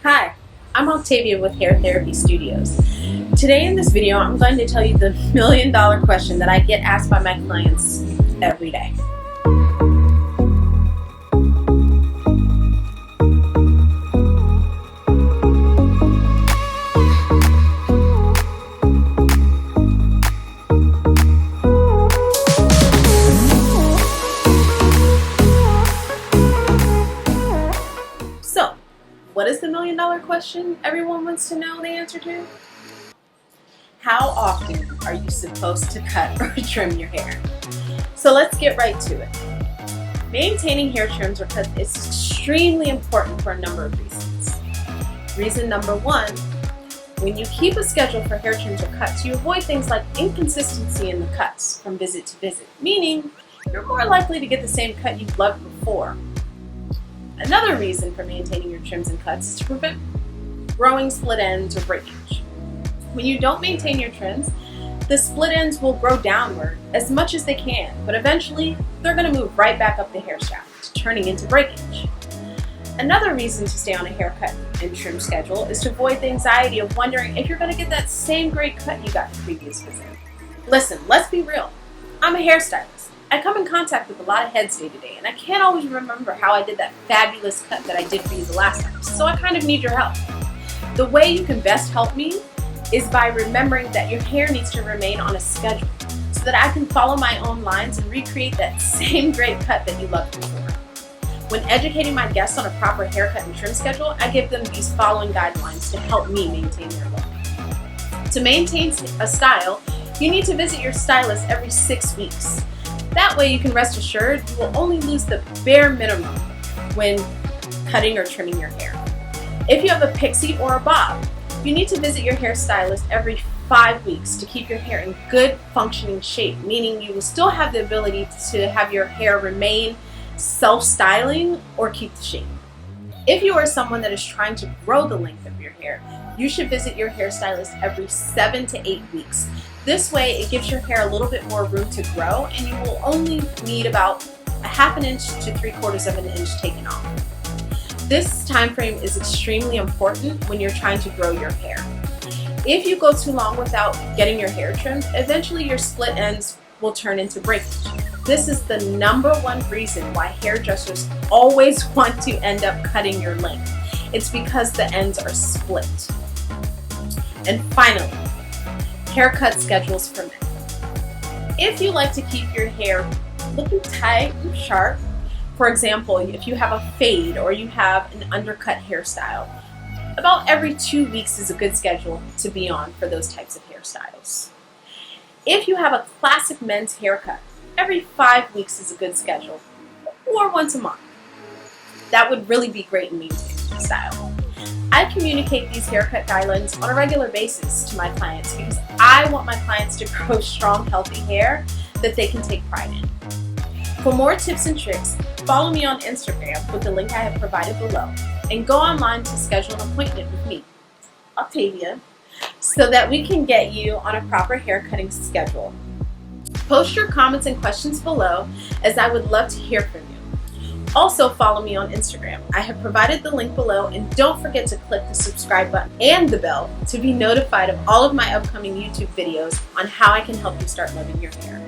Hi, I'm Octavia with Hair Therapy Studios. Today in this video, I'm going to tell you the million-dollar question that I get asked by my clients every day. So, what is the million-dollar question everyone wants to know the answer to? How often are you supposed to cut or trim your hair? So let's get right to it. Maintaining hair trims or cuts is extremely important for a number of reasons. Reason number one, when you keep a schedule for hair trims or cuts, you avoid things like inconsistency in the cuts from visit to visit, meaning you're more likely to get the same cut you've loved before. Another reason for maintaining your trims and cuts is to prevent growing split ends or breakage. When you don't maintain your trims, the split ends will grow downward as much as they can, but eventually they're going to move right back up the hair shaft, turning into breakage. Another reason to stay on a haircut and trim schedule is to avoid the anxiety of wondering if you're going to get that same great cut you got the previous visit. Listen, let's be real. I'm a hairstylist. I come in contact with a lot of heads day to day, and I can't always remember how I did that fabulous cut that I did for you the last time, so I kind of need your help. The way you can best help me is by remembering that your hair needs to remain on a schedule so that I can follow my own lines and recreate that same great cut that you loved before. When educating my guests on a proper haircut and trim schedule, I give them these following guidelines to help me maintain their look. To maintain a style, you need to visit your stylist every 6 weeks. That way you can rest assured you will only lose the bare minimum when cutting or trimming your hair. If you have a pixie or a bob, you need to visit your hairstylist every 5 weeks to keep your hair in good functioning shape, meaning you will still have the ability to have your hair remain self-styling or keep the shape. If you are someone that is trying to grow the length of your hair, you should visit your hairstylist every 7 to 8 weeks. This way it gives your hair a little bit more room to grow, and you will only need about a half an inch to 3/4 of an inch taken off. This time frame is extremely important when you're trying to grow your hair. If you go too long without getting your hair trimmed, eventually your split ends will turn into breakage. This is the #1 reason why hairdressers always want to end up cutting your length. It's because the ends are split. And finally, haircut schedules for men. If you like to keep your hair looking tight and sharp, for example, if you have a fade or you have an undercut hairstyle, about every 2 weeks is a good schedule to be on for those types of hairstyles. If you have a classic men's haircut, every 5 weeks is a good schedule, or once a month. That would really be great in maintaining the style. I communicate these haircut guidelines on a regular basis to my clients because I want my clients to grow strong, healthy hair that they can take pride in. For more tips and tricks, follow me on Instagram with the link I have provided below, and go online to schedule an appointment with me, Octavia, so that we can get you on a proper haircutting schedule. Post your comments and questions below, as I would love to hear from you. Also follow me on Instagram. I have provided the link below, and don't forget to click the subscribe button and the bell to be notified of all of my upcoming YouTube videos on how I can help you start loving your hair.